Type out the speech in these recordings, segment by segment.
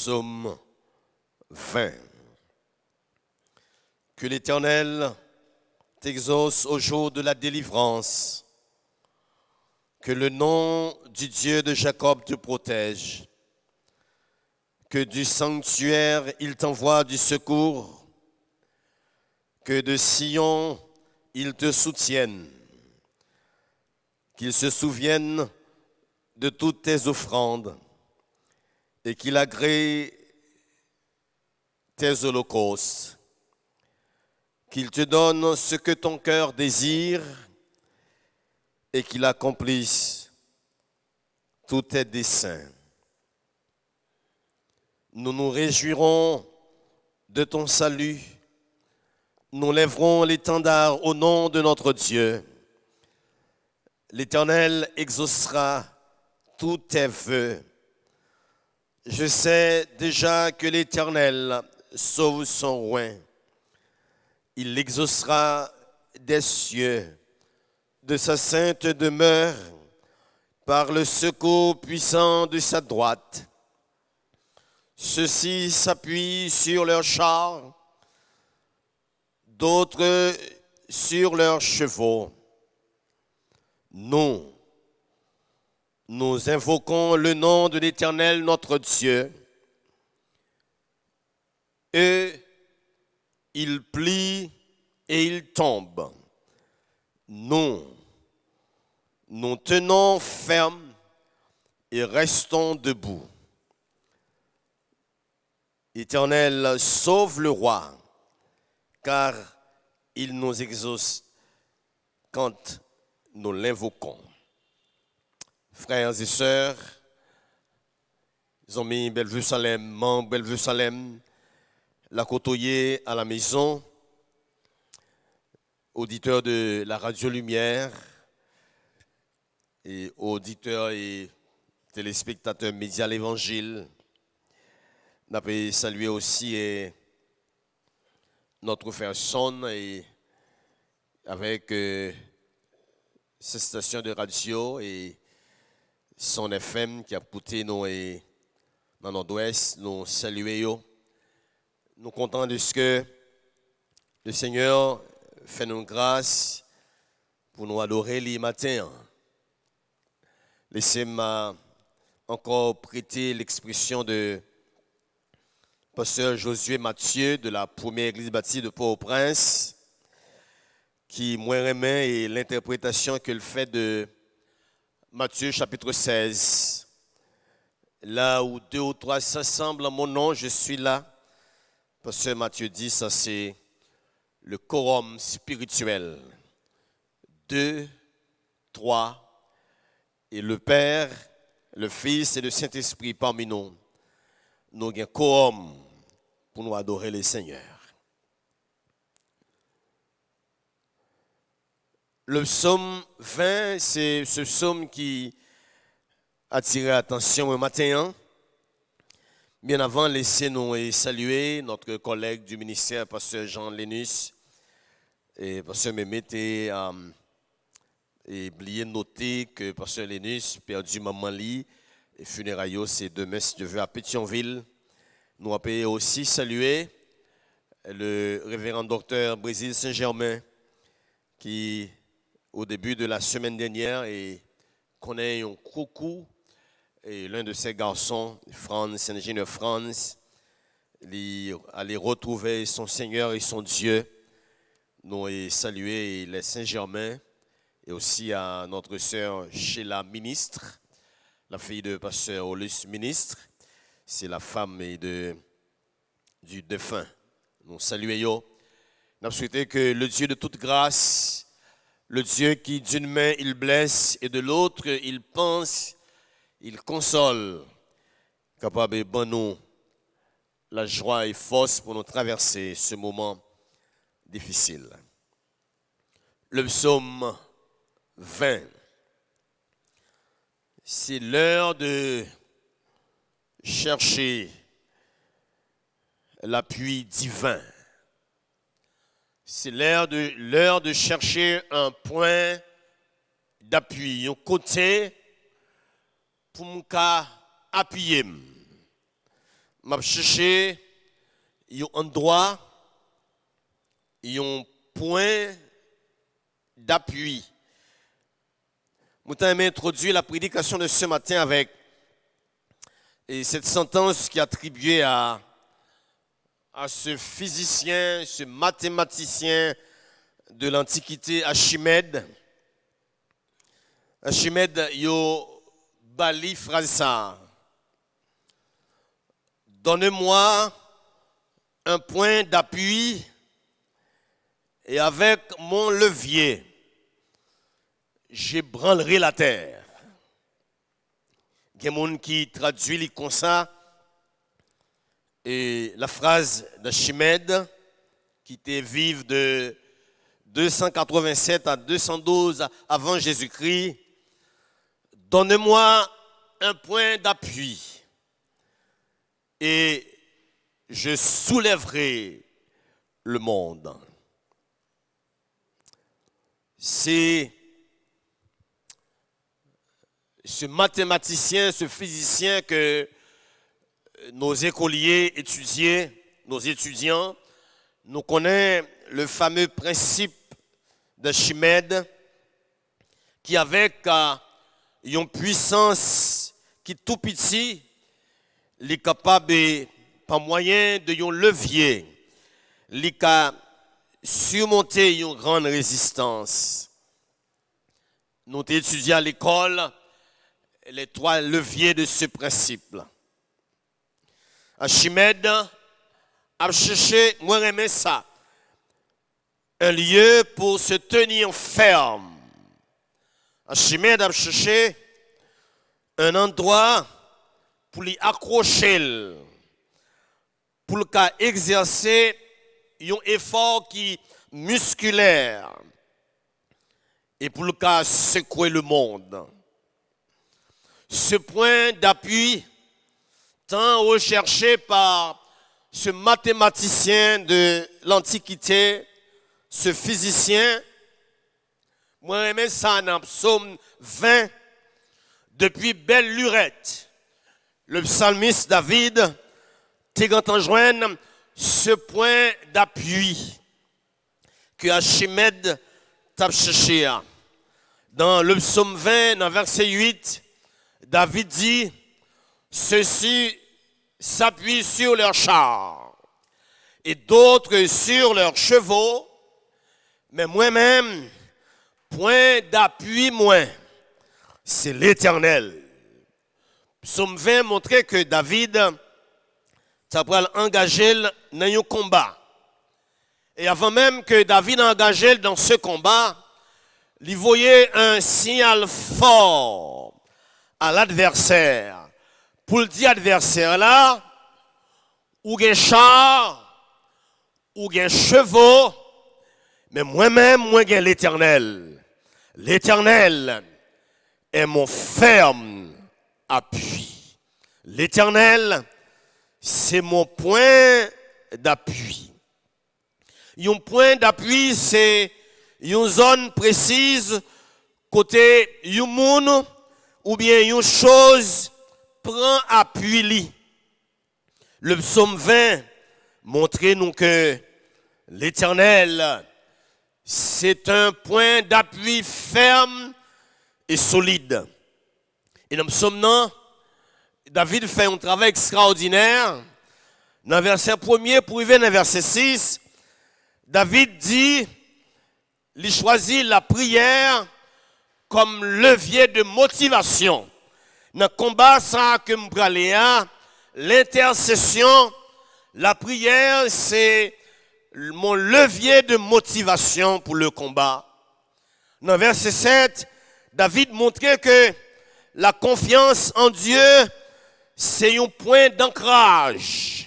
Psaume 20. Que l'Éternel t'exauce au jour de la délivrance. Que le nom du Dieu de Jacob te protège. Que du sanctuaire il t'envoie du secours. Que de Sion il te soutienne. Qu'il se souvienne de toutes tes offrandes et qu'il agrée tes holocaustes. Qu'il te donne ce que ton cœur désire et qu'il accomplisse tous tes desseins. Nous nous réjouirons de ton salut. Nous lèverons l'étendard au nom de notre Dieu. L'Éternel exaucera tous tes vœux. Je sais déjà que l'Éternel sauve son roi. Il l'exaucera des cieux, de sa sainte demeure, par le secours puissant de sa droite. Ceux-ci s'appuient sur leurs chars, d'autres sur leurs chevaux. Nous invoquons le nom de l'Éternel notre Dieu. Eux, ils plient et ils tombent. Nous tenons ferme et restons debout. Éternel, sauve le roi, car il nous exauce quand nous l'invoquons. Frères et sœurs, amis Bellevue Salem, membres Bellevue Salem, la côtoyer à la maison, auditeurs de la Radio Lumière et auditeurs et téléspectateurs médias l'Évangile. Nous avons salué aussi notre frère Son et avec cette station de radio et son FM qui a poussé nous dans le nord-ouest, nous saluons. Nous sommes contents de ce que le Seigneur fait nous grâce pour nous adorer les matins. Laissez-moi encore prêter l'expression de pasteur Josué Mathieu de la première église baptiste de Port-au-Prince, qui moi remet et l'interprétation qu'il fait de Matthieu chapitre 16. Là où 2 ou 3 s'assemblent en mon nom, je suis là. Pasteur Matthieu dit, ça c'est le quorum spirituel. 2, 3, et le Père, le Fils et le Saint-Esprit parmi nous. Nous avons un quorum pour nous adorer le Seigneur. Le psaume 20, c'est ce psaume qui a attiré l'attention au matin. Bien avant, laissez-nous saluer notre collègue du ministère, pasteur Jean Lénus, et pasteur Mémette, et oubliez de noter que pasteur Lénus perdu maman Li, et funérailles, c'est demain, si Dieu veut, à Pétionville. Nous avons aussi salué le révérend docteur Brésil Saint-Germain, qui, au début de la semaine dernière, connaît un coucou, et l'un de ses garçons, Franz, ingénieur Franz, allait retrouver son Seigneur et son Dieu. Nous avons salué les Saint-Germain, et aussi à notre sœur Sheila Ministre, la fille de pasteur Olus Ministre. C'est la femme du défunt. Nous saluons. Nous souhaitons que le Dieu de toute grâce, le Dieu qui d'une main il blesse et de l'autre il pense, il console, capable de donner nous la joie et force pour nous traverser ce moment difficile. Le psaume 20. C'est l'heure de chercher l'appui divin. C'est l'heure de chercher un point d'appui, un côté pour m'appuyer. m'a cherché un endroit, un point d'appui. Je vais introduire la prédication de ce matin avec cette sentence qui est attribuée à ce physicien, ce mathématicien de l'Antiquité, Archimède. Archimède, yo bali phrase ça. Donnez-moi un point d'appui et avec mon levier, j'ébranlerai la terre. Il y a des gens qui traduisent comme ça. Et la phrase d'Archimède, qui était vive de 287 à 212 avant Jésus-Christ, donnez-moi un point d'appui et je soulèverai le monde. C'est ce mathématicien, ce physicien que nos écoliers nos étudiants, nous connaissons le fameux principe d'Archimède qui avec une puissance qui est tout petit, il est capable, par moyen de un levier, il est capable de surmonter une grande résistance. Nous avons étudié à l'école les trois leviers de ce principe. Archimède a cherché, moi j'aime ça, un lieu pour se tenir ferme. Archimède a cherché un endroit pour l'y accrocher, pour le cas exercer un effort qui musculaire et pour le cas secouer le monde. Ce point d'appui, tant recherché par ce mathématicien de l'Antiquité, ce physicien, moi j'aime ça dans Psaume 20, depuis belle lurette. Le psalmiste David, t'es en joindre ce point d'appui que Archimède t'a cherché. Dans le psaume 20, dans verset 8, David dit, ceux-ci s'appuient sur leurs chars et d'autres sur leurs chevaux, mais moi-même, point d'appui moins, c'est l'Éternel. Psaume 20 montrait que David a engagé dans un combat. Et avant même que David engagé dans ce combat, il voyait un signal fort à l'adversaire. Pour le dire adversaire là, ou un char, ou un chevaux, mais moi-même, moi j'ai l'Éternel. L'Éternel est mon ferme appui. L'Éternel, c'est mon point d'appui. Un point d'appui, c'est une zone précise côté un monde ou bien une chose prend appui. Le psaume 20 montre nous que l'Éternel, c'est un point d'appui ferme et solide. Et dans le psaume 9, David fait un travail extraordinaire. Dans le verset 1er pour arriver dans le verset 6, David dit, il choisit la prière comme levier de motivation. Dans le combat, ça que m'praléa, l'intercession, la prière, c'est mon levier de motivation pour le combat. Dans le verset 7, David montrait que la confiance en Dieu, c'est un point d'ancrage.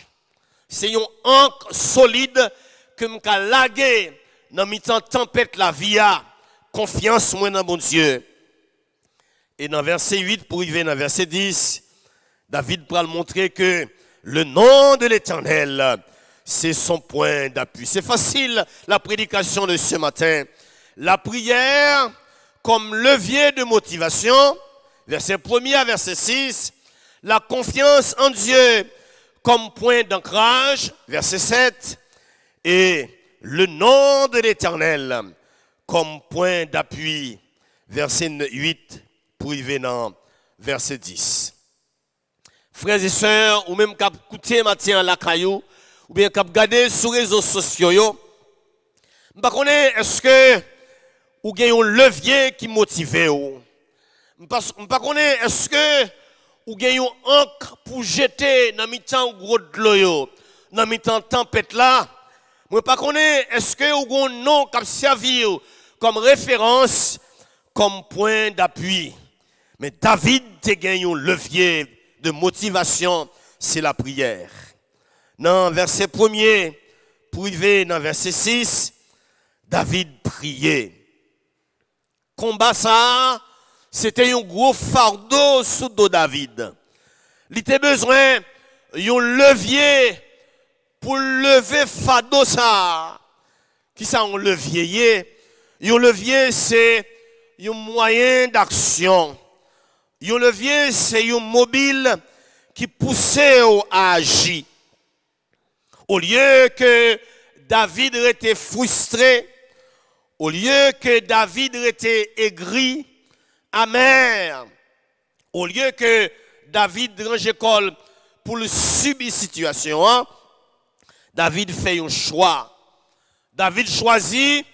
C'est un ancre solide que m'ka lagué dans mi-temps tempête la vie a. Confiance moi dans mon Dieu. Et dans verset 8 pour arriver dans verset 10, David pourra montrer que le nom de l'Éternel, c'est son point d'appui. C'est facile la prédication de ce matin. La prière comme levier de motivation, verset 1er à verset 6, la confiance en Dieu comme point d'ancrage, verset 7, et le nom de l'Éternel comme point d'appui, verset 8, pour y venir, verset 10. Frères et sœurs, ou même cap écouter matin la caillou, ou bien cap regarder sur les réseaux sociaux, je ne sais pas est-ce que ou avez un levier qui motive ou. Je ne sais pas est-ce que ou avez un encre pour jeter dans mi-temps gros de l'eau, dans mi-temps tempête là. Je ne sais pas est-ce que ou avez un nom qui servir comme référence, comme point d'appui. Mais David a gagné un levier de motivation, c'est la prière. Dans verset 1er, pour arriver dans verset 6, David priait. Combat ça, c'était un gros fardeau sous dos David. Il était besoin d'un levier pour lever fardeau ça. Qui ça un levier? Un levier c'est un moyen d'action. Un levier c'est un mobile qui poussait à agir. Au lieu que David était frustré, au lieu que David était aigri, amer, au lieu que David range école pour le subir situation, David fait un choix. David choisit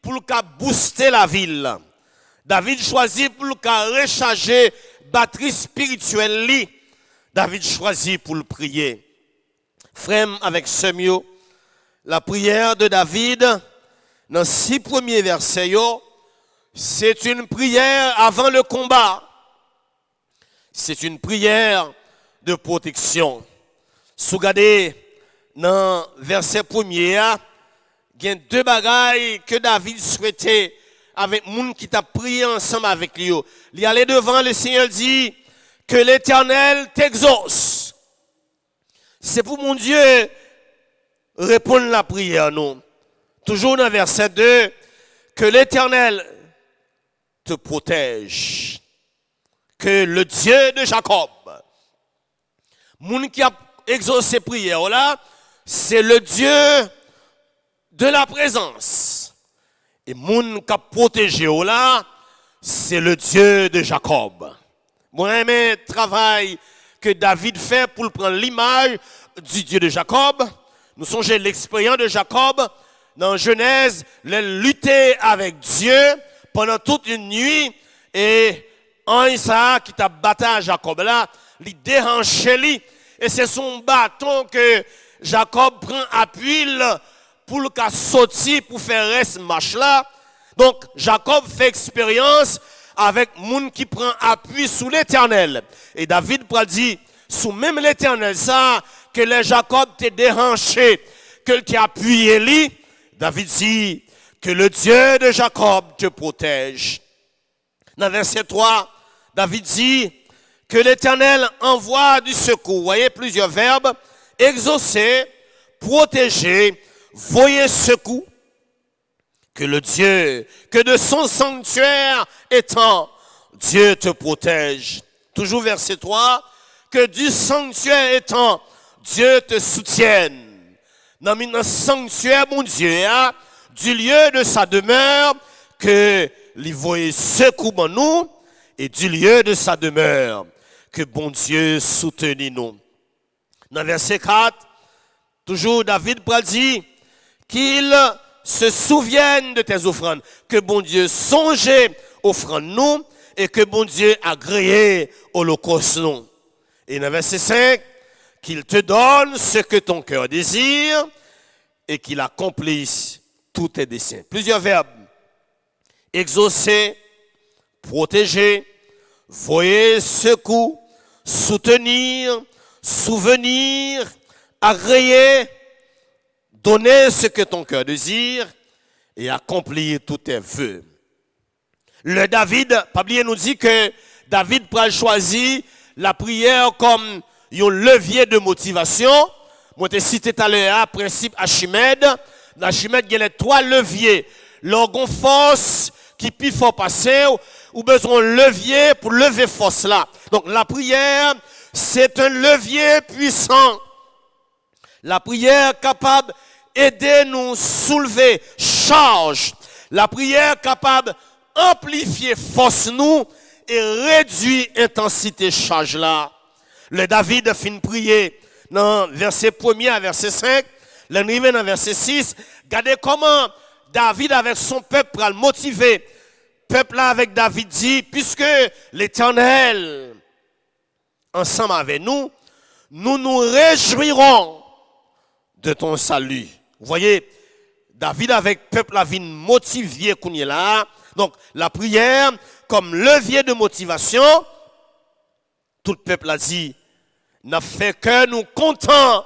pour le booster la ville. David choisit pour le recharger batterie spirituelle. David choisit pour le prier. Frère, avec ce mieux, la prière de David, dans 6 premiers versets, c'est une prière avant le combat. C'est une prière de protection. Si vous regardez dans verset 1er, il y a 2 bagailles que David souhaitait avec les gens qui t'a prié ensemble avec lui. Il y allait devant, le Seigneur dit que l'Éternel t'exauce. C'est pour mon Dieu répondre à la prière, non. Toujours dans verset 2, que l'Éternel te protège. Que le Dieu de Jacob, moun qui a exaucé prière là, c'est le Dieu de la présence. Et moun qui a protégé là, c'est le Dieu de Jacob. Moi, j'aime le travail que David fait pour prendre l'image du Dieu de Jacob. Nous songeons l'expérience de Jacob dans Genèse, il luttait avec Dieu pendant toute une nuit et en Isaac qui t'a battu à Jacob là, il déhanché lui et c'est son bâton que Jacob prend appui pour le sortir pour faire reste marche là. Donc Jacob fait expérience avec moun qui prend appui sous l'Éternel. Et David dit sous même l'Éternel ça que les Jacob t'est déhanché, que qui appuyé lui. David dit que le Dieu de Jacob te protège. Dans verset 3, David dit que l'Éternel envoie du secours. Vous voyez plusieurs verbes. Exaucer, protéger, voyer secours. Que le Dieu, que de son sanctuaire étant, Dieu te protège. Toujours verset 3. Que du sanctuaire étant, Dieu te soutienne. Dans le sanctuaire, mon Dieu, du lieu de sa demeure, que lui voyait secours en nous, et du lieu de sa demeure, que bon Dieu soutenir nous. Dans verset 4, toujours David dit qu'il se souvienne de tes offrandes, que bon Dieu songe offrande nous, et que bon Dieu agréé holocauste nous. Et dans verset 5, qu'il te donne ce que ton cœur désire et qu'il accomplisse tous tes desseins. Plusieurs verbes. Exaucer, protéger, voyer secours, soutenir, souvenir, agréer, donner ce que ton cœur désire et accomplir tous tes vœux. Le David, Pablier nous dit que David a choisi la prière comme un levier de motivation. Moi, je cité tout à l'heure, principe Archimède. Dans Archimède, il y a les 3 leviers. L'orgon force qui peut faire passer, ou besoin de levier pour lever force là. Donc, la prière, c'est un levier puissant La prière capable d'aider nous soulever charge. La prière capable d'amplifier force nous et réduire intensité charge là. Le David fin prier dans verset 1er à verset 5, l'arrivée dans verset 6, regardez comment David avec son peuple pour le motiver. Peuple là avec David dit, puisque l'Éternel ensemble avec nous, nous nous réjouirons de ton salut. Vous voyez, David avec peuple là vient motiver qu'on est là. Donc la prière comme levier de motivation, tout le peuple a dit, n'a fait que nous contents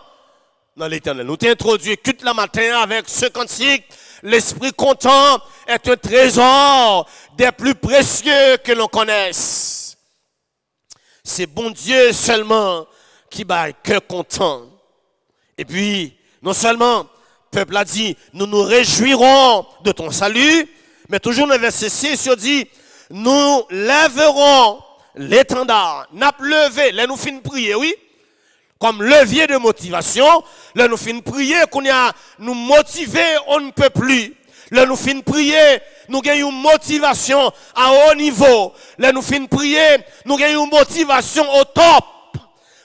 dans l'Éternel. Nous t'introduisons toute la matin avec ce cantique. L'esprit content est un trésor des plus précieux que l'on connaisse. C'est bon Dieu seulement qui bat cœur content. Et puis, non seulement, le peuple a dit, nous nous réjouirons de ton salut, mais toujours dans le verset 6, il dit, nous lèverons l'étendard. N'a levé, là nous finissons prier, oui. Comme levier de motivation, là nous finissons prier, qu'on a nous motiver, on ne peut plus. Là nous finissons prier, nous gagnons une motivation à haut niveau. Là nous finissons prier, nous gagnons une motivation au top.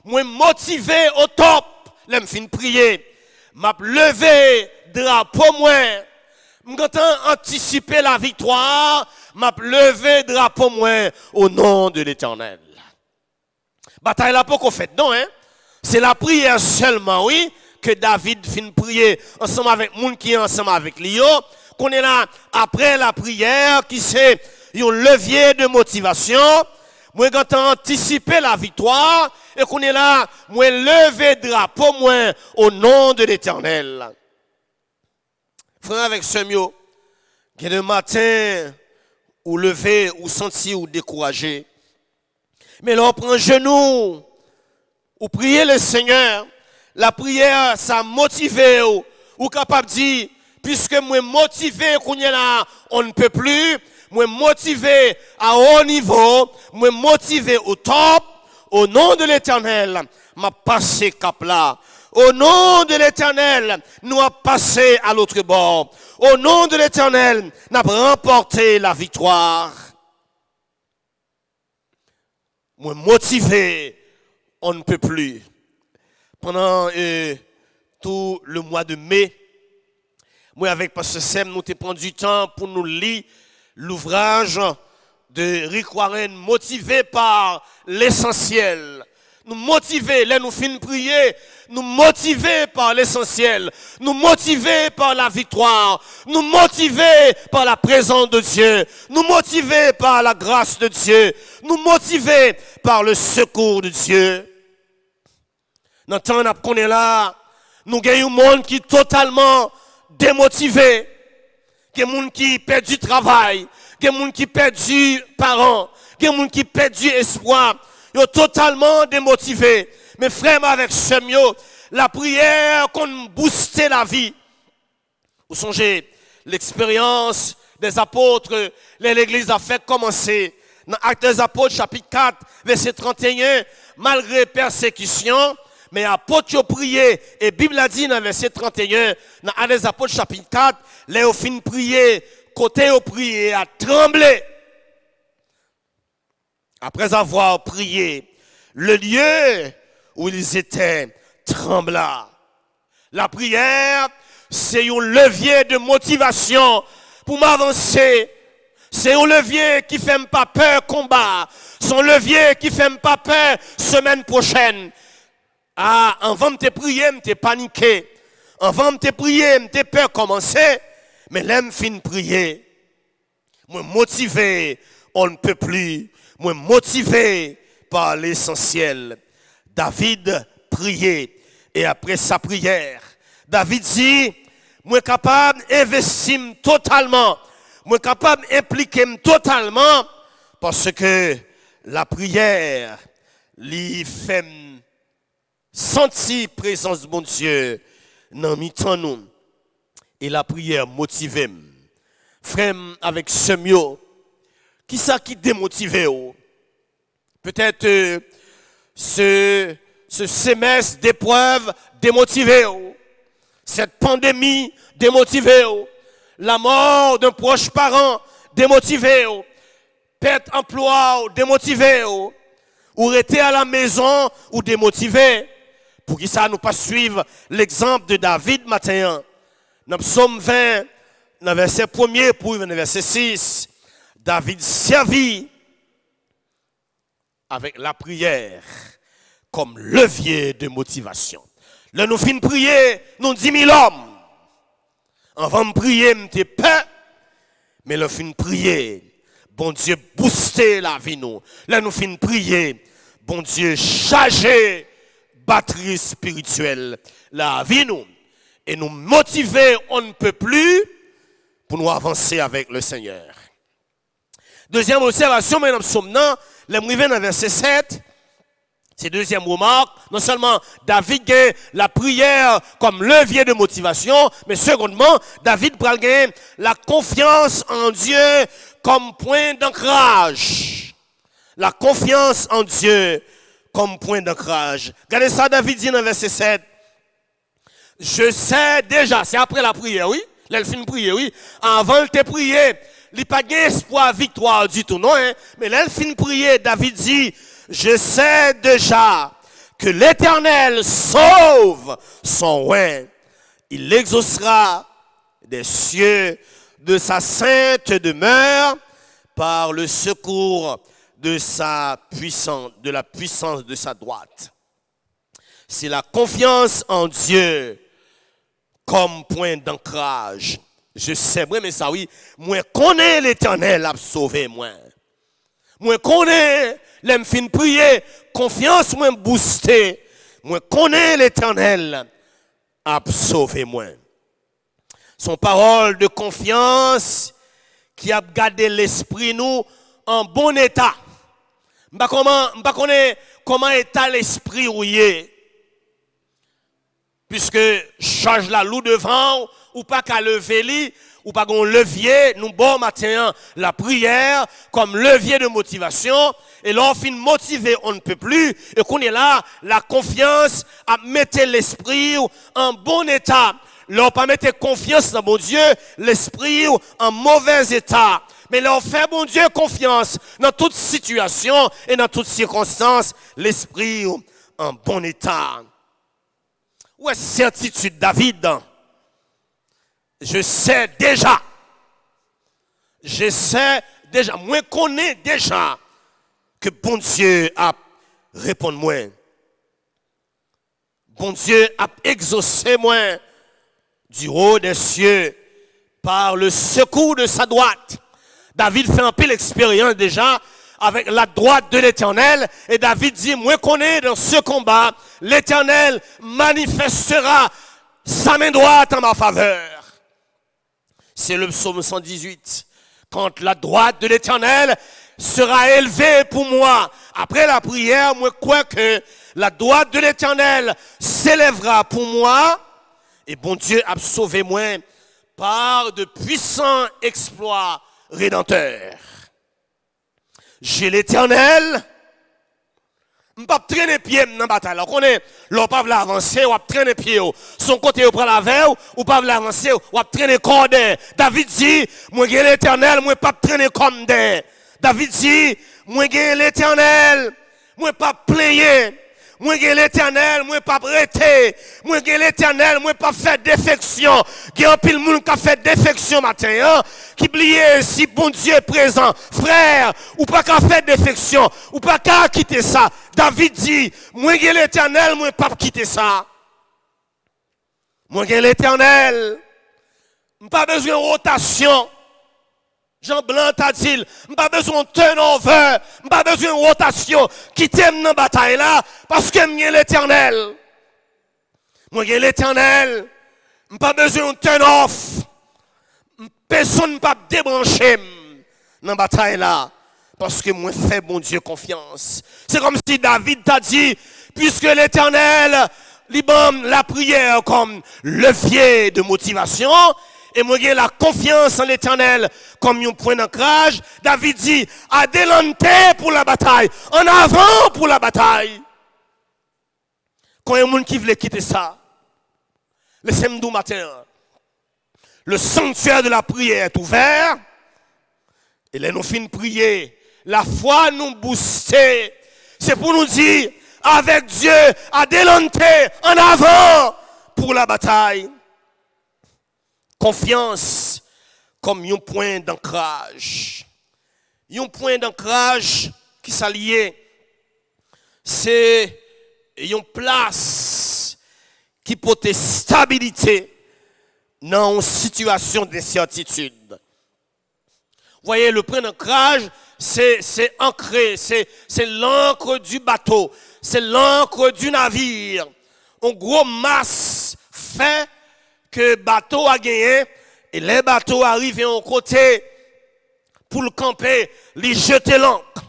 Moi motivé au top. Là nous finissons prier. M'a levé drapeau moi. M'entend anticiper la victoire, m'a levé drapeau moi au nom de l'Éternel. Bataille là pas qu'on fait non hein. C'est la prière seulement, oui, que David finit prier ensemble avec moun qui est ensemble avec lui, qu'on est là après la prière, qui c'est un levier de motivation. Moi, quand anticiper la victoire, et qu'on est là, moi, lever drapeau, moi, au nom de l'Éternel. Frère, avec ce mieux, il y a le matin, ou lever, ou sentir, ou décourager. Mais là, on prend genou, ou prier le Seigneur, la prière, ça motive, ou capable de dire, puisque moi motivé, qu'on est là, on ne peut plus, moi motivé à haut niveau, moi motivé au top, au nom de l'Éternel, m'a passé cap là. Au nom de l'Éternel, nous avons passé à l'autre bord. Au nom de l'Éternel, nous avons remporté la victoire. Moi motivé, on ne peut plus. Pendant tout le mois de mai, moi avec Pasteur Sem, nous avons pris du temps pour nous lire l'ouvrage de Rick Warren, motivé par l'essentiel. Nous motiver, là nous finissons prier, nous motiver par l'essentiel, nous motiver par la victoire, nous motiver par la présence de Dieu, nous motiver par la grâce de Dieu, nous motiver par le secours de Dieu. Dans le temps qu'on est là, nous gagnons un monde qui est totalement démotivé, des gens qui perdent du travail, des gens qui perdent du parents, des gens qui perdent du espoir. Ils sont totalement démotivés. Mais frère, avec ce mieux, la prière qu'on booste la vie. Vous songez, l'expérience des apôtres, l'église a fait commencer. Dans Actes des Apôtres, chapitre 4, verset 31, malgré persécution, mais apôtres ont prié, et Bible a dit dans verset 31, dans Actes des Apôtres, chapitre 4, les ont fini prier, côté ont prié, à trembler. Après avoir prié, le lieu où ils étaient trembla. La prière, c'est un levier de motivation pour m'avancer. C'est un levier qui ne fait pas peur combat. C'est un levier qui ne fait pas peur semaine prochaine. Ah, avant de te prier, je paniqué. Avant de te prier, je peur commencer. Mais l'aime fin prier. Moi motivé, on ne peut plus. Moi motivé par l'essentiel. David priait. Et après sa prière, David dit, moi capable d'investir totalement. Moi capable d'impliquer totalement. Parce que la prière, lui fait sentir présence de mon Dieu dans mi-temps nous. Et la prière motive. Frère, avec ce mieux, qui ça qui démotive? Peut-être ceux ce semestre d'épreuves démotivé, cette pandémie démotivé, la mort d'un proche parent démotivé, perte emploi démotivé, ou rester à la maison ou démotivé, pour que ça nous pas suivre l'exemple de David matin. Dans Psaume 20, dans verset 1er pour verset 6, David servit avec la prière comme levier de motivation. Là, nous finissons de prier, nous 10 000 hommes. Avant de prier, nous étions peur, mais nous finissons de prier. Bon Dieu, booster la vie nous. Là, nous finissons de prier. Bon Dieu, charger batterie spirituelle la vie nous. Et nous motiver, on ne peut plus pour nous avancer avec le Seigneur. Deuxième observation, mesdames, sommes-nous, les mouvements dans verset 7, c'est deuxième remarque, non seulement David gagne la prière comme levier de motivation, mais secondement, David prend la confiance en Dieu comme point d'ancrage. La confiance en Dieu comme point d'ancrage. Regardez ça, David dit dans verset 7. Je sais déjà, c'est après la prière, oui. Là, il finit de prier, oui. Avant de te prier, il n'y a pas d'espoir victoire du tout, non, hein? Mais là, il finit de prier, David dit, je sais déjà que l'Éternel sauve son roi. Il l'exaucera des cieux de sa sainte demeure par le secours de sa puissance, de la puissance de sa droite. C'est la confiance en Dieu comme point d'ancrage. Je sais, moi, mais ça oui, moi connais l'Éternel a sauvé moi. Moi connais, l'aime fin prier, confiance moi booster. Moi connais l'Éternel a sauvé moi. Son parole de confiance qui a gardé l'esprit nous en bon état. M'pa connais comment état l'esprit rouillé. Puisque charge la loue devant ou pas qu'à lever li ou pas qu'on levier nous bon matin la prière comme levier de motivation et là on fin motivé on ne peut plus et qu'on est là la confiance à mettre l'esprit en bon état. Là on pas mettre confiance dans bon Dieu l'esprit en mauvais état. Mais là on fait bon Dieu confiance dans toute situation et dans toutes circonstances l'esprit en bon état. Où est certitude David? Je sais déjà, moi connais déjà que bon Dieu a répondu moi. Bon Dieu a exaucé moi du haut des cieux par le secours de sa droite. David fait un peu l'expérience déjà avec la droite de l'Éternel. Et David dit, moi connais dans ce combat, l'Éternel manifestera sa main droite en ma faveur. C'est le psaume 118. Quand la droite de l'Éternel sera élevée pour moi. Après la prière, moi crois que la droite de l'Éternel s'élèvera pour moi. Et bon Dieu a sauvé moi par de puissants exploits rédempteurs. J'ai l'Éternel, je ne peux pas traîner pied dans la bataille. On est, l'on pas avancer, ou traîner pied. Son côté, ou prend la veille, ou pas avancer, ou traîner corde. David dit, moi j'ai l'Éternel, moi pas traîner comme des. David dit, moi j'ai l'Éternel, moi pas player. Moi j'ai l'Éternel, moi pas prêter. Moi j'ai l'Éternel, moi pas faire défection. Il y a un pile monde qui a fait défection matin, hein? Qui oublie si bon Dieu est présent. Frère, ou pas qu'à faire défection, ou pas qu'à quitter ça. David dit, moi j'ai l'Éternel, moi pas quitter ça. Moi j'ai l'Éternel. Pas besoin de rotation. Jean Blanc t'a dit, pas besoin de turnover, pas besoin de rotation, qui t'aime dans la bataille là, parce que moi l'Éternel. Moi j'ai l'Éternel, pas besoin de turn off, personne ne peut débrancher dans la bataille là, parce que moi fais bon Dieu confiance. C'est comme si David t'a dit, puisque l'Éternel libère la prière comme levier de motivation, et moi j'ai la confiance en l'Éternel comme un point d'ancrage. David dit, adelante pour la bataille, en avant pour la bataille. quand il y a des gens qui veulent quitter ça, laissez-moi dire matin, le sanctuaire de la prière est ouvert, et là nous finissons de prier, la foi nous booster, c'est pour nous dire, avec Dieu, adelante, en avant, pour la bataille. Confiance comme un point d'ancrage. Un point d'ancrage qui s'allie, c'est une place qui porte stabilité dans une situation d'incertitude. Vous voyez, le point d'ancrage, c'est ancré, c'est l'encre du bateau, c'est l'encre du navire. En gros masse fait que le bateau a gagné et les bateaux arrivent en côté pour le camper, les jeter l'ancre.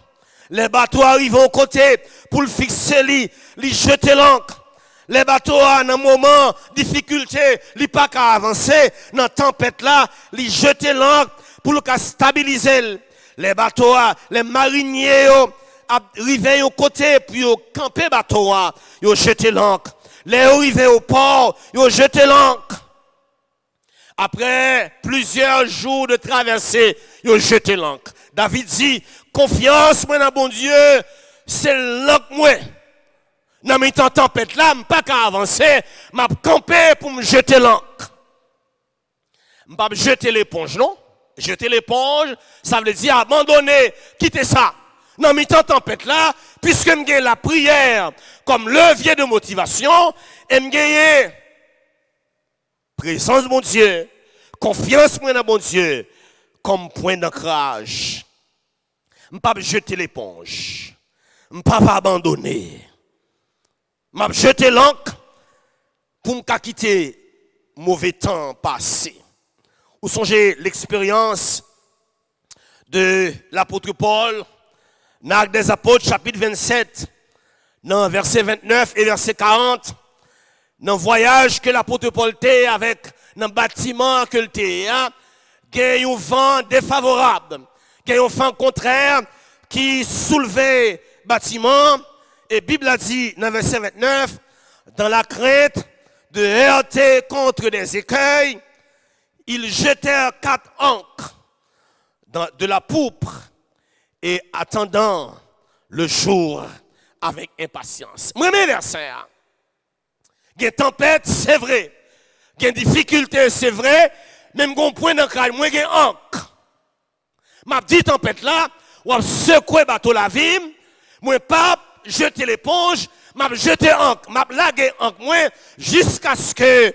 Les bateaux arrivent en côté pour le fixer, les jeter l'ancre. Les bateaux à un moment difficulté, les pas qu'à avancer dans la tempête là, les jeter l'ancre pour le stabiliser. Les bateaux, les mariniers arrivent au côté puis camper bateau, ils jeter l'ancre. Les arrivés au port, ils jeter l'ancre. Après plusieurs jours de traversée, ils ont jeté l'ancre. David dit, confiance moi dans bon Dieu, c'est l'ancre moi. Dans mes temps tempête là, je pas qu'à avancer, m'a camper pour me jeter l'ancre. Je pas jeter l'éponge non? Jeter l'éponge, ça veut dire abandonner, quitter ça. Dans mes temps tempête là, puisque je gagne la prière comme levier de motivation, et je gagne présence de mon Dieu, confiance moi dans mon Dieu, comme point d'ancrage. Je ne vais pas jeter l'éponge. Je ne vais pas abandonner. Je vais jeter l'ancre pour me quitter mauvais temps passé. Vous songez l'expérience de l'apôtre Paul, dans l'Acte des Apôtres, chapitre 27, dans verset 29 et verset 40, dans le voyage que l'apôtre Paul était avec, dans le bâtiment que était, il y a un vent défavorable, il y a un vent contraire qui soulevait le bâtiment, et la Bible a dit, dans verset 29, dans la crainte de heurter contre des écueils, ils jetèrent 4 ancres de la poupe et attendant le jour avec impatience. Moi, mes versets, il y a une tempête, c'est vrai. Il y a une difficulté, c'est vrai. Même si un point d'ancrage, moi, il y a un ancre. Ma petite tempête là, ou secouer bateau la vie, moi, pas jeter l'éponge, m'a jeter ancre, m'a laguer ancre, moi, jusqu'à ce que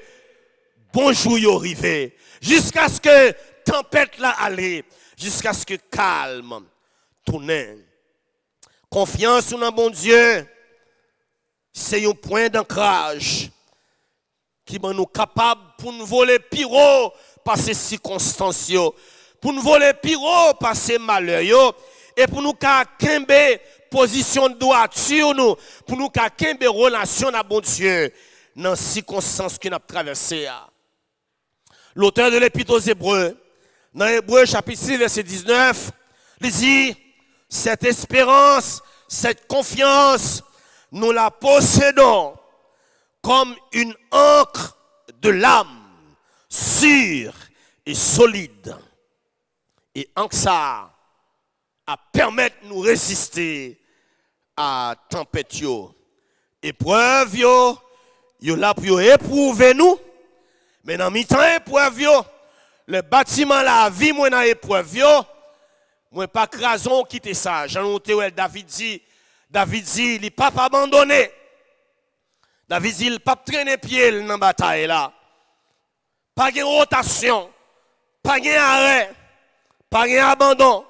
bonjour y arrive, jusqu'à ce que tempête là allait, jusqu'à ce que calme tourne. Confiance en un bon Dieu, c'est un point d'ancrage qui va nous capable pour nous voler piro par ces circonstances, pour nous voler piro par ces malheurs, et pour nous kembe position de droiture nous, pour nous kembe relation à bon Dieu dans les circonstances que nous avons traversées. L'auteur de l'Épître aux Hébreux, dans Hébreux chapitre 6, verset 19, il dit, cette espérance, cette confiance, nous la possédons comme une ancre de l'âme, sûre et solide. Et en ça, à permettre de nous résister à tempête. Épreuve, yo là pour éprouver nous. Mais dans mi-temps épreuve, le bâtiment la vie, moi dans épreuve, moi pas crason quitter ça. David dit, il n'est pas abandonné. David dit, il n'a pas traîné pied dans la bataille là. Pas de rotation, pas de arrêt, pas d'abandon,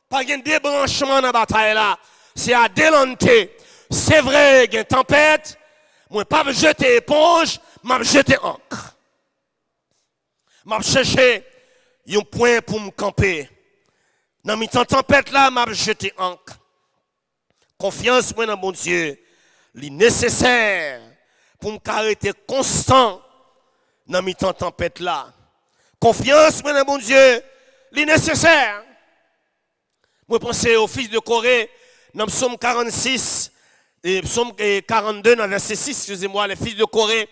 pas de débranchement dans la bataille là. C'est à délanter. C'est vrai, il y a une tempête. Moi, pas jeter éponge, m'a jeter encre. M'a cherché un point pour me camper. Dans mi temps tempête là, m'a jeté encre. Confiance moi dans mon Dieu, li nécessaire pour me arrêter constant dans mi temps tempête là. Confiance moi dans mon Dieu, li nécessaire. Moi penser au fils de Corée dans Psaume 46, Et psaume 42, dans verset 6, excusez-moi, les fils de Corée,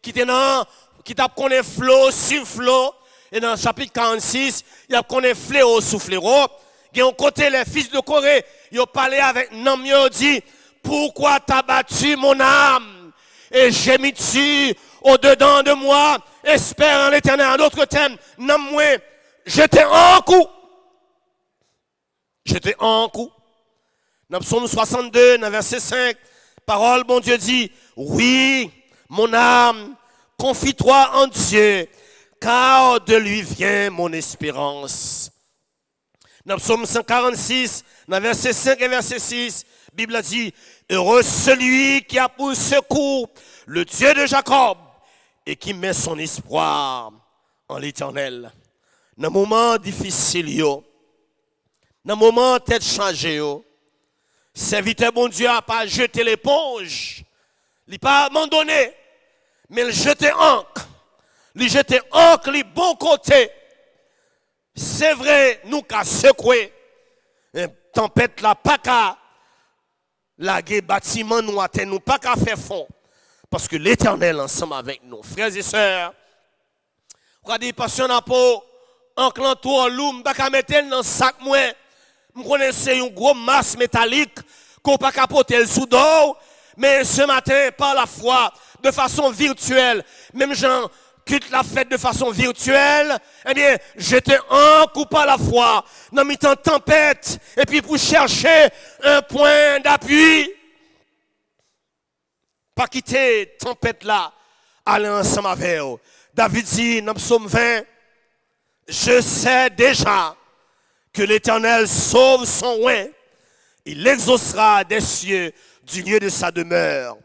qui t'a connu flot sur flot. Et dans le chapitre 46, il y a connu fléau sous fléau. Et on côté les fils de Corée, ils ont parlé avec Nam, ils ont dit, pourquoi t'as battu mon âme? Et j'ai mis dessus au-dedans de moi, espère en l'éternel. En d'autres termes, Nam, moi, j'étais en coup. J'étais en coup. Dans psaume 62, dans verset 5, parole, bon Dieu dit, oui, mon âme, confie-toi en Dieu, car de lui vient mon espérance. Dans psaume 146, dans verset 5 et verset 6, la Bible a dit, heureux celui qui a pour secours le Dieu de Jacob et qui met son espoir en l'Éternel. Dans le moment difficile, dans le moment tête changée, serviteur bon Dieu n'a pas jeté l'éponge, il n'a pas abandonné, mais il jeté encre. Il jeté encre, les bon côté. C'est vrai, nous qu'a secoué. Tempête là, pas qu'à laguer bâtiment, nous atteindre, nous pas qu'à faire fond. Parce que l'Éternel ensemble avec nous. Frères et sœurs, regardez, passion n'a pas encre l'entour, l'oum, pas qu'à mettre dans le sac, moi. Vous connaissez une grosse masse métallique qu'on pas capoter le sous d'eau, mais ce matin, par la foi, de façon virtuelle, même Jean quitte la fête de façon virtuelle, eh bien, j'étais en coup par la foi, dans mi-temps tempête, et puis pour chercher un point d'appui, pas quitter tempête là, aller ensemble avec eux. David dit dans psaume 20, je sais déjà que l'Éternel sauve son oint, il exaucera des cieux du lieu de sa demeure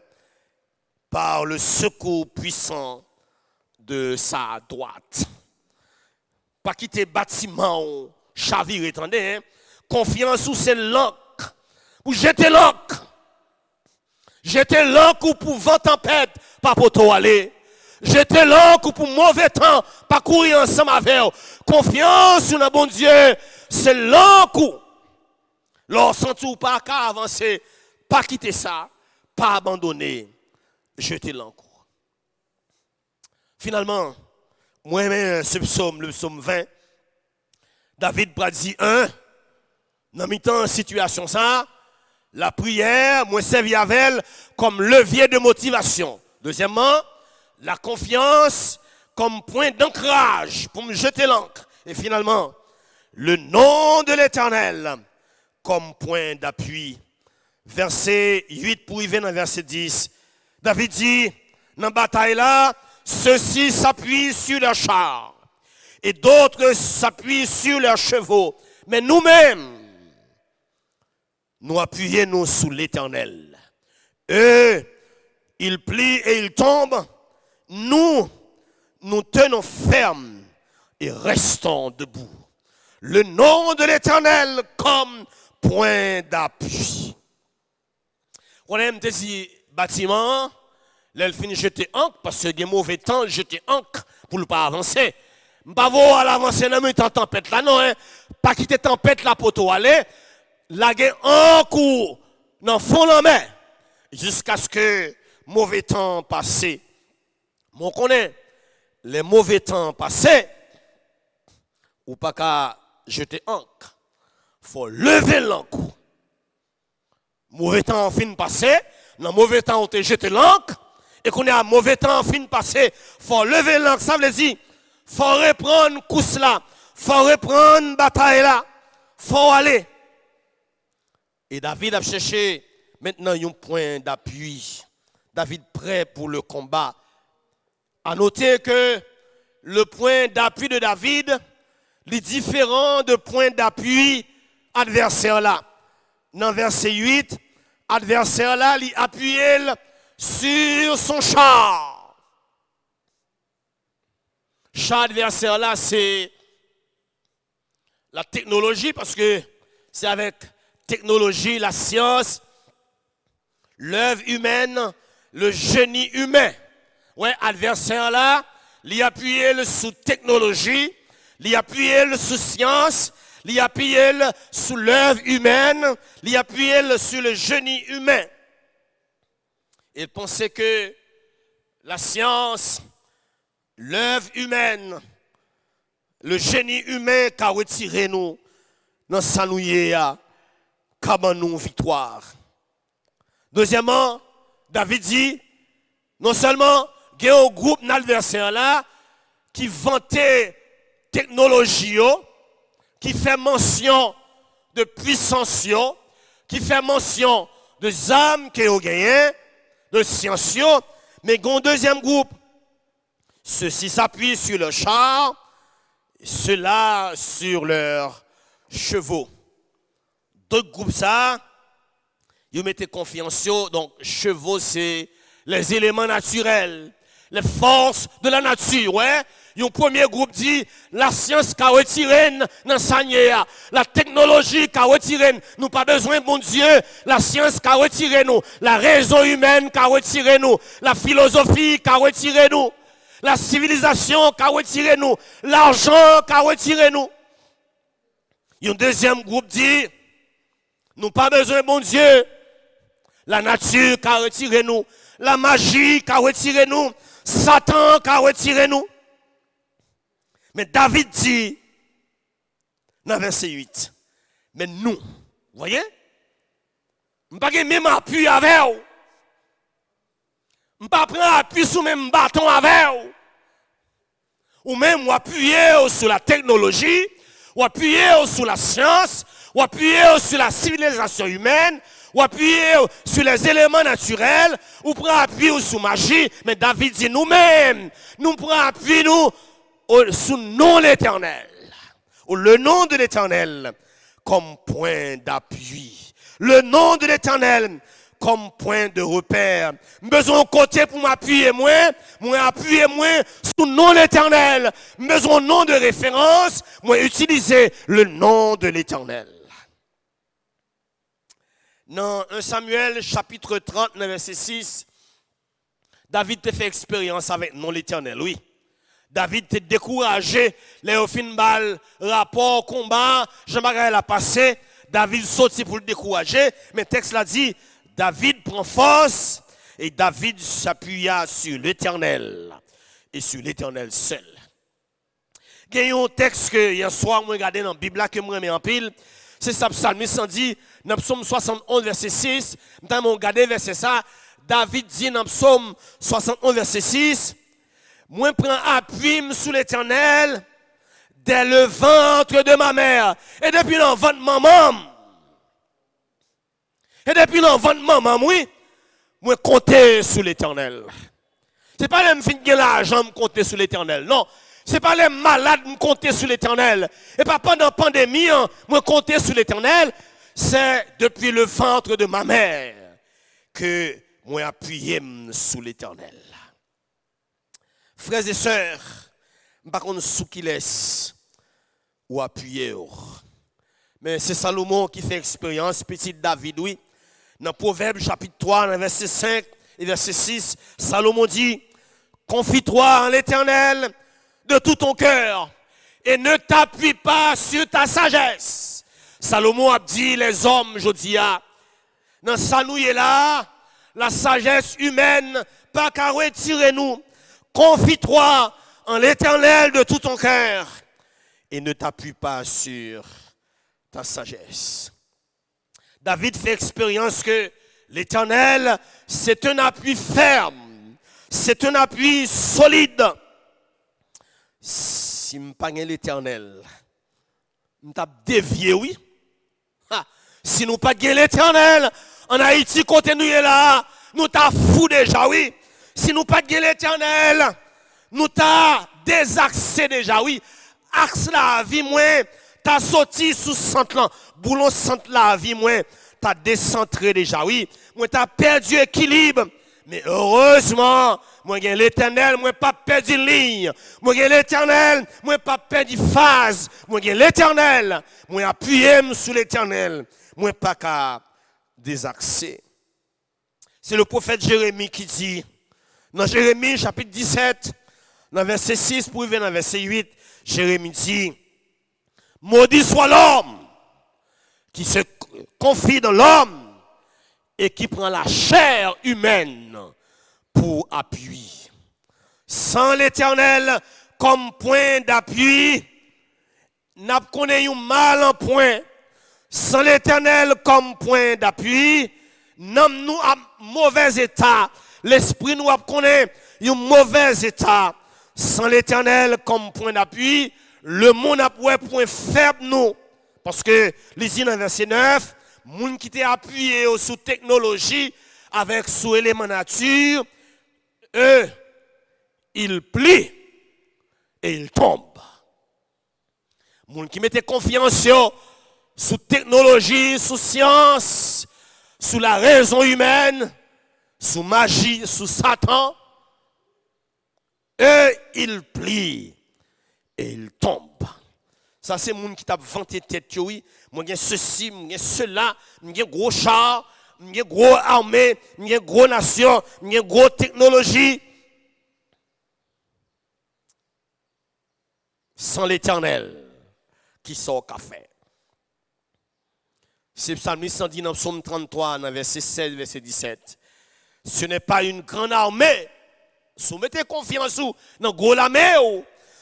par le secours puissant de sa droite. Pas quitter bâtiment, chavire, attendez, hein? Confiance sous c'est l'encre, ou jeter l'encre. Jeter l'encre pour vent tempête, pas pour toi aller. Jeter l'encre pour mauvais temps, pas courir ensemble avec eux. Confiance sur le bon Dieu, c'est l'encre. Lorsqu'on ne pas qu'à avancer, pas quitter ça, pas abandonner, jeter l'encre. Finalement, moi-même, ce psaume, le psaume 20, David dit dans mi-temps situation ça, la prière, moi servi avec elle comme levier de motivation. Deuxièmement, la confiance comme point d'ancrage pour me jeter l'encre. Et finalement, le nom de l'Éternel comme point d'appui. Verset 8 pour arriver dans verset 10. David dit, dans la bataille là, ceux-ci s'appuient sur leurs chars et d'autres s'appuient sur leurs chevaux. Mais nous-mêmes, nous appuyons sous l'Éternel. Eux, ils plient et ils tombent. Nous tenons ferme et restons debout. Le nom de l'Éternel comme point d'appui. On aime des bâtiments, là, finit jeter encre, parce que il y a mauvais temps, jeter encre pour ne pas avancer. Pas voir à l'avancer dans une tempête là, non, hein. Pas quitter tempête là pour toi aller. La guerre en cours, dans le fond de la main, jusqu'à ce que mauvais temps passé. On connaît les mauvais temps passés, ou pas qu'à jeter encre. Faut lever l'encre. Mauvais temps en fin de passer, dans mauvais temps on te jeté l'encre, et qu'on est à mauvais temps en fin de passer, faut lever l'encre. Ça veut dire, faut reprendre course là, faut reprendre bataille là, faut aller. Et David a cherché maintenant un point d'appui. David prêt pour le combat. À noter que le point d'appui de David est différent de point d'appui adversaire là. Dans verset 8, adversaire là, il appuyé sur son char. Char adversaire là, c'est la technologie, parce que c'est avec technologie, la science, l'œuvre humaine, le génie humain. Ouais, adversaire là, il appuyé sous technologie, il appuyé sous science, il appuyé sous l'œuvre humaine, il appuyé sur le génie humain. Il pensait que la science, l'œuvre humaine, le génie humain qui a retiré nous dans sa nouille, comme nous victoire. Deuxièmement, David dit, non seulement il y a un groupe d'adversaires là qui vantait technologie, qui fait mention de puissance, qui fait mention de âmes qui ont gagné, de science, mais il y a un deuxième groupe. Ceux-ci s'appuient sur le char, ceux-là sur leurs chevaux. D'autres groupes, ça, ils mettaient confiance. Donc, chevaux, c'est les éléments naturels, les forces de la nature. Ouais? Un premier groupe dit, la science qui a retiré dans sa nière, la technologie qui a retiré, nous pas besoin de mon Dieu, la science qui a retiré nous, la raison humaine qui a retiré nous, la philosophie qui a retiré nous, la civilisation qui a retiré nous, l'argent qui a retiré nous. Un deuxième groupe dit, nous pas besoin de mon Dieu, la nature qui a retiré nous, la magie qui a retiré nous, Satan qui a retiré nous. Mais David dit, dans verset 8, mais nous, vous voyez, je ne pas même appui avec vous. Je ne pas prendre appui sur même bâton avec vous. Ou même appuyer sur la technologie, ou appuyer sur la science, ou appuyer sur la civilisation humaine, ou appuyer sur les éléments naturels, ou prendre appui sur la magie. Mais David dit nous-mêmes, nous prenons appui nous sous le nom de l'Éternel, ou le nom de l'Éternel comme point d'appui. Le nom de l'Éternel comme point de repère. Besoin de côté pour m'appuyer moi appuyer moi sous le nom de l'Éternel. Besoin de nom de référence, moi utiliser le nom de l'Éternel. Dans 1 Samuel chapitre 30, verset 6, David te fait expérience avec le nom de l'Éternel, oui. David te découragé, les fin balle, rapport, combat, Jean-Marie a passé, David sorti pour le décourager, mais le texte l'a dit, David prend force et David s'appuya sur l'Éternel et sur l'Éternel seul. Il y a un texte que hier soir, je regardé dans la Bible que je remets en pile, c'est ça, psalmiste dit, dans Psaume 71, verset 6, dans mon regardé verset ça, David dit dans Psaume 71, verset 6, moi prends appui sous l'Éternel dès le ventre de ma mère. Et depuis le ventre de maman. Et depuis le ventre de maman, oui, moi compter sur l'Éternel. Ce n'est pas les fins de l'argent me compter sur l'Éternel. Non. Ce n'est pas les malades me compter sur l'Éternel. Et pas pendant la pandémie, moi compter sur l'Éternel. C'est depuis le ventre de ma mère que moi appuyé sous l'Éternel. Frères et sœurs, par contre, sous qui laisse ou appuyer. Mais c'est Salomon qui fait expérience, petit David, oui. Dans Proverbe chapitre 3, dans verset 5 et verset 6, Salomon dit, confie-toi en l'Éternel de tout ton cœur et ne t'appuie pas sur ta sagesse. Salomon a dit, les hommes, je dis, dans sa nouille là, la sagesse humaine, pas qu'à retirer nous. Confie-toi en l'Éternel de tout ton cœur et ne t'appuie pas sur ta sagesse. David fait expérience que l'Éternel, c'est un appui ferme, c'est un appui solide. Si je n'ai pas l'Éternel, je t'ai dévié, oui. Si nous pas l'Éternel, en Haïti, côté nous là, nous t'as fou déjà, oui. Si nous pas l'Éternel, nous t'as désaxé déjà, oui. Axe la vie moins, t'as sorti sous centre là, boulon centre la vie moins, t'as décentré déjà, oui. Moi t'as perdu équilibre, mais heureusement, moi j'ai l'Éternel, moi pas perdu ligne. Moi j'ai l'Éternel, moi pas perdu phase. Moi j'ai l'Éternel, moi appuyé sur l'Éternel, moi pas qu'à désaxer. C'est le prophète Jérémie qui dit, dans Jérémie chapitre 17, dans verset 6 pour arriver dans verset 8, Jérémie dit, maudit soit l'homme qui se confie dans l'homme et qui prend la chair humaine pour appui. Sans l'Éternel comme point d'appui, n'a connaît un mal en point. Sans l'Éternel comme point d'appui, nous à mauvais état. L'esprit nous connaît un mauvais état. Sans l'Éternel comme point d'appui, le monde a point faible nous. Parce que, lisez dans verset 9, monde qui était appuyé sous technologie, avec sous élément nature, eux, ils plient et ils tombent. Monde qui mettait confiance sous technologie, sous science, sous la raison humaine, sous magie, sous Satan, eux, ils plient et ils tombent. Ça, c'est les gens qui t'a vanté tête, oui. Moi, j'ai ceci, j'ai cela, j'ai gros char, j'ai gros armée, j'ai gros nation, j'ai gros technologie. Sans l'Éternel, qui sort café. C'est psalmiste dit dans Psaume 33, dans verset 16, verset 17. Ce n'est pas une grande armée. Soumettez confiance dans gros l'armée.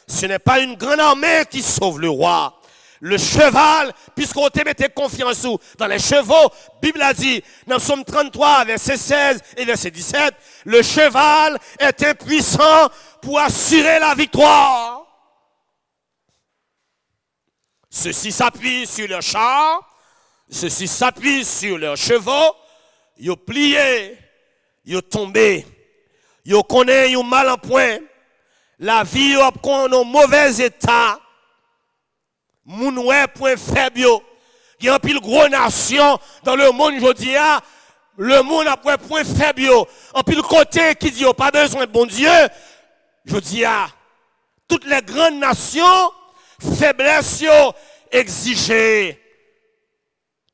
Ce n'est pas une grande armée qui sauve le roi. Le cheval, puisqu'on te mettait confiance dans les chevaux, Bible a dit, dans Psaume 33, verset 16 et verset 17, le cheval est impuissant pour assurer la victoire. Ceux-ci s'appuient sur leurs chars, ceux-ci s'appuient sur leurs chevaux, ils ont plié, ils ont tombé, ils ont connaissent, ils ont mal en point. La vie est en mauvais état. Moun ouais point faible. Il y a un pile gros nation dans le monde aujourd'hui. Le monde a point faible. Un pile côté qui dit pas besoin de bon Dieu. Je dis toutes les grandes nations, faiblesse exigées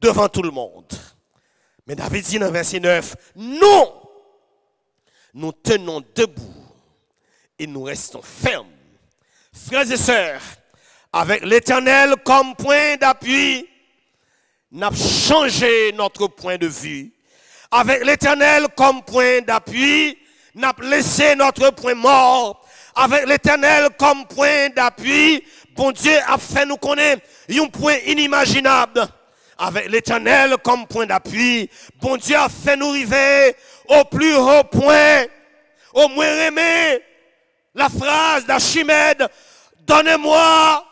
devant tout le monde. Mais David dit dans verset 9, non, nous tenons debout et nous restons fermes. Frères et sœurs, avec l'Éternel comme point d'appui, nous avons changé notre point de vue. Avec l'Éternel comme point d'appui, nous avons laissé notre point mort. Avec l'Éternel comme point d'appui, bon Dieu a fait nous connaître un point inimaginable. Avec l'Éternel comme point d'appui, bon Dieu a fait nous arriver au plus haut point, au moins aimé. La phrase d'Archimède, donnez-moi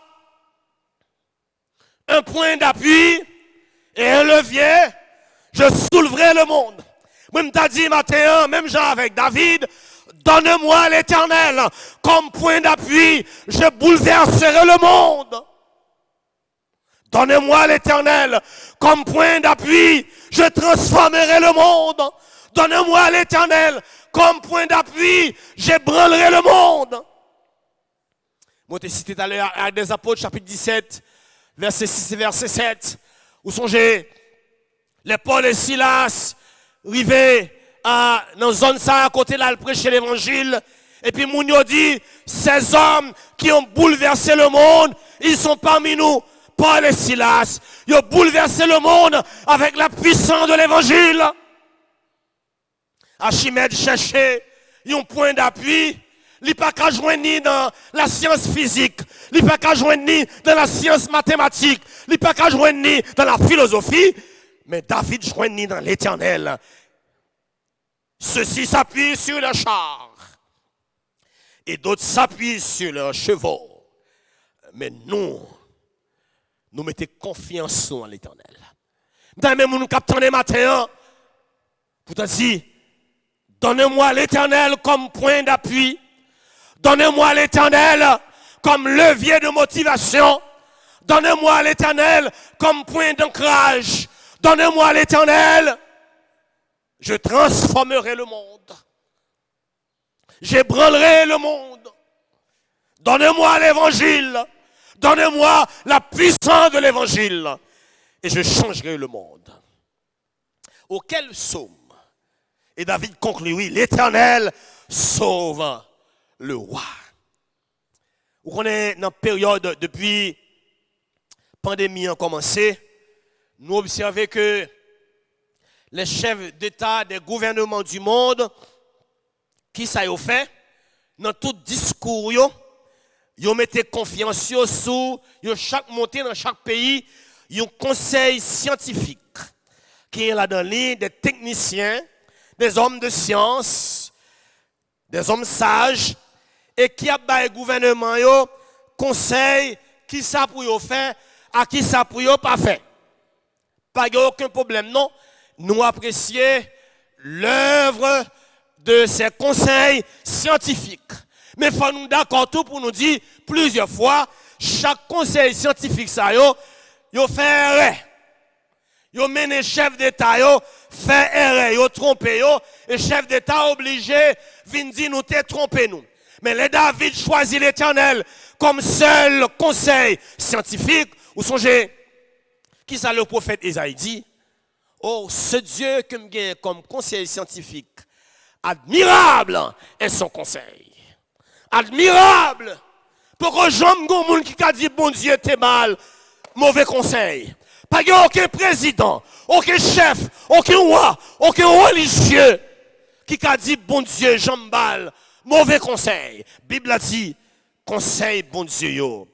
un point d'appui et un levier, je soulèverai le monde. Moi, je t'ai dit matin, même genre avec David, donnez-moi l'Éternel comme point d'appui, je bouleverserai le monde. Donnez-moi l'Éternel comme point d'appui, je transformerai le monde. Donnez-moi l'Éternel comme point d'appui, j'ébranlerai le monde. Moi, je t'ai cité tout à l'heure à des Apôtres, chapitre 17, verset 6 et verset 7, où songez, les Paul et Silas arrivaient dans une zone ça à côté là, prêcher l'évangile. Et puis, Mounio dit, ces hommes qui ont bouleversé le monde, ils sont parmi nous. Paul et Silas, ils ont bouleversé le monde avec la puissance de l'évangile. Archimède cherchait un point d'appui. Il n'est pas qu'à joindre ni dans la science physique. Il n'est pas qu'à joindre ni dans la science mathématique. Il n'est pas qu'à joindre ni dans la philosophie. Mais David joignit ni dans l'Éternel. Ceux-ci s'appuient sur leurs chars. Et d'autres s'appuient sur leurs chevaux. Mais nous mettons confiance en l'Éternel. Même nous captons les matins. Pour te dire, donnez-moi l'Éternel comme point d'appui. Donnez-moi l'Éternel comme levier de motivation. Donnez-moi l'Éternel comme point d'ancrage. Donnez-moi l'Éternel. Je transformerai le monde. J'ébranlerai le monde. Donnez-moi l'Évangile. Donnez-moi la puissance de l'Évangile. Et je changerai le monde. Auquel psaume? Et David conclut, oui, l'Éternel sauve le roi. Vous connaissez dans la période depuis la pandémie a commencé, nous observons que les chefs d'État des gouvernements du monde, qui ça y fait, dans tout discours, ils mettent confiance sur chaque montée dans chaque pays, un conseil scientifique qui est là dans l'île des techniciens, des hommes de science, des hommes sages, et qui a le gouvernement conseil qui ça pour faire, à qui ça pour pas faire. Pas aucun problème, non. Nous apprécions l'œuvre de ces conseils scientifiques. Mais il faut nous d'accord tout pour nous dire plusieurs fois, chaque conseil scientifique, ça, yo fait erreur. Yo mené chef d'État, yo fait erreur, yo trompé, yo, et chef d'État obligé, vient dire nous t'es trompé nous. Mais les David choisit l'Éternel comme seul conseil scientifique. Ou songez, qui ça le prophète Isaïe dit? Oh, ce Dieu que me gagne comme conseil scientifique, admirable est son conseil. Admirable. Pourquoi j'aime un monde qui a dit bon Dieu t'es mal, mauvais conseil. Pas aucun président, aucun chef, aucun roi, aucun religieux qui a dit bon Dieu j'aime mal, mauvais conseil. Bible a dit conseil bon Dieu yo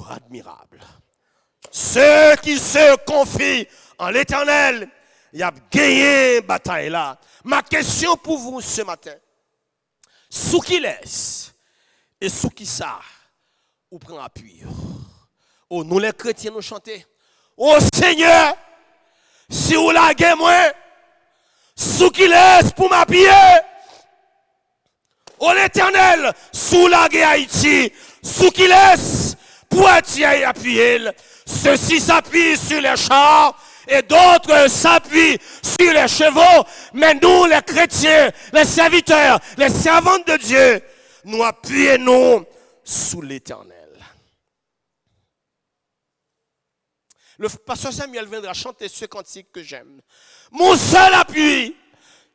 admirable. Ceux qui se confient en l'Éternel, il y a gagné bataille là. Ma question pour vous ce matin, sous qui laisse et sous qui ça, ou prend appui. Oh, nous les chrétiens nous chanter. Oh Seigneur, si vous la moi, sous qui laisse pour m'appuyer. Oh l'Éternel, sous la Haïti, sous qui laisse pour appuyer. Ceux-ci s'appuient sur les chars et d'autres s'appuient sur les chevaux. Mais nous, les chrétiens, les serviteurs, les servantes de Dieu, nous appuyons sous l'Éternel. Le pasteur Samuel viendra chanter ce cantique que j'aime. Mon seul appui,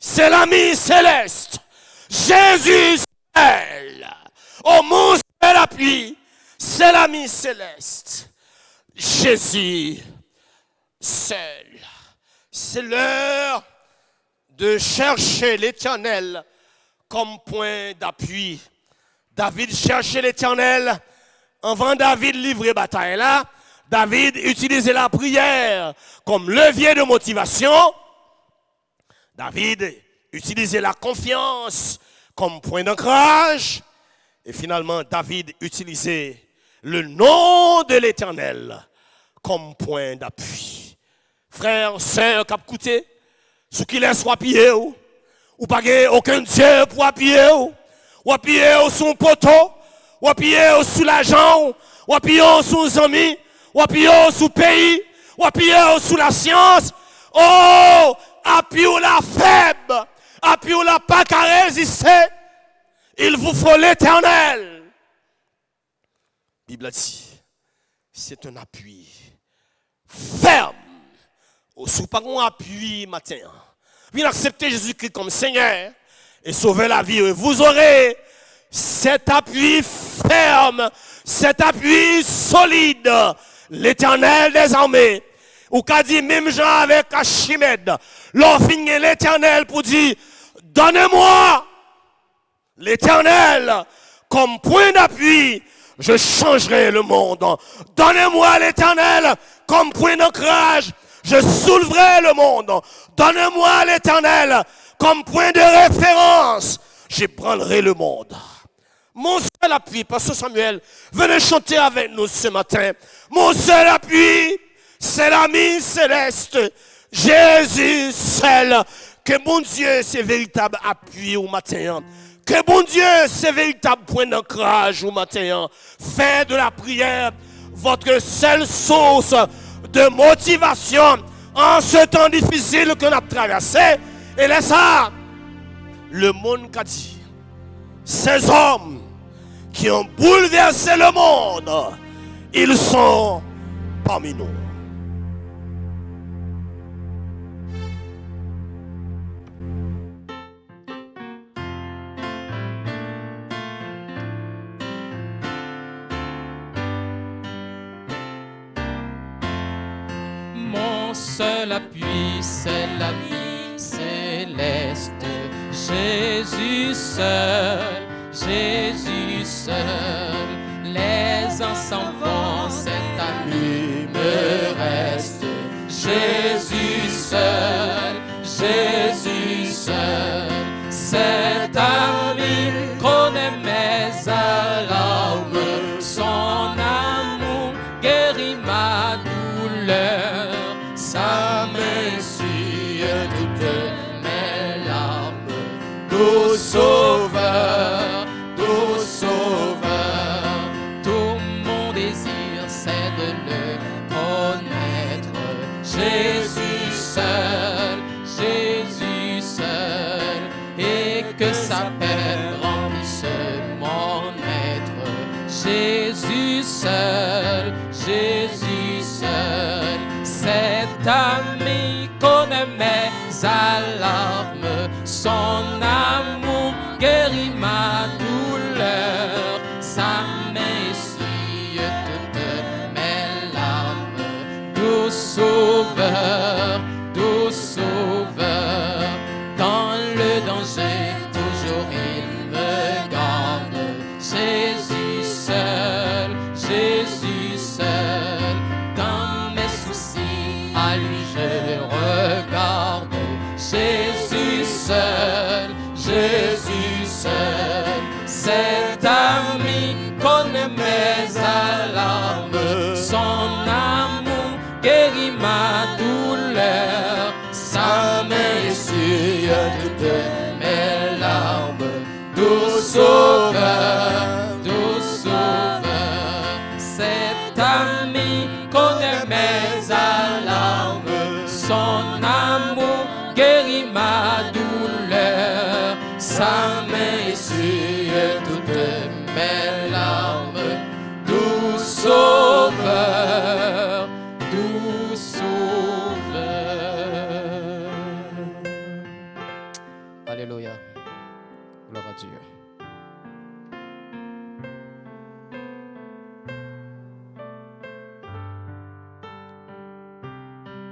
c'est l'ami céleste, Jésus seul. Oh, mon seul appui, c'est l'ami céleste, Jésus seul. C'est l'heure de chercher l'Éternel comme point d'appui. David cherchait l'Éternel avant David livrer bataille là. David utilisait la prière comme levier de motivation. David utilisait la confiance comme point d'ancrage. Et finalement, David utilisait le nom de l'Éternel comme point d'appui. Frères, sœurs, cap coûté, ce qui laisse appuyer ou pas aucun Dieu pour appuyer ou appuyer sur un poteau, ou appuyer sur l'argent, ou appuyer sur les amis, ou appuyer sur le pays, ou appuyer sur la science. Oh, appuyez la faible, appuyez la pas qu'à résister. Il vous faut l'Éternel. Bible dit, c'est un appui ferme. Ou sous pas un appui matin. Puis accepter Jésus-Christ comme Seigneur et sauver la vie. Et vous aurez cet appui ferme, cet appui solide. L'Éternel des armées. Ou qu'a dit même Jean avec Archimède. L'on finit l'Éternel pour dire, donnez-moi l'Éternel comme point d'appui. Je changerai le monde. Donnez-moi l'Éternel comme point d'ancrage. Je soulèverai le monde. Donnez-moi l'Éternel comme point de référence. J'ébranlerai le monde. Mon seul appui, Pasteur Samuel, venez chanter avec nous ce matin. Mon seul appui, c'est l'ami céleste, Jésus seul. Que bon Dieu, c'est véritable appui au matin. Que bon Dieu, c'est véritable point d'ancrage au matin. Faites de la prière votre seule source de motivation en ce temps difficile que nous avons traversé. Et là, ça, le monde qu'a dit, ces hommes qui ont bouleversé le monde, ils sont parmi nous. Mon seul appui, c'est l'ami céleste. Jésus seul, les uns s'en vont, cet ami me reste. Jésus seul, cet ami connaît mes alarmes, son amour guérit ma douleur, sa main essuie toutes mes larmes. Doux sauveur, tout mon désir c'est de le connaître. Jésus seul, et que sa paix remplisse mon être. Jésus seul, cet ami connaît mes alarmes, son amour guérit ma douleur, sa main essuie toutes mes larmes. Doux sauveur, dans le danger toujours il me garde. Jésus seul, dans mes soucis à lui je regarde. Jésus seul, cet ami connaît mes alarmes, son amour guérit ma douleur, sa main essuie toutes mes larmes. Doux sauveur, cet ami connaît mes alarmes, son amour guérit ma douleur, sa main essuie toutes mes larmes. Doux sauveur, Alléluia. Gloire à Dieu.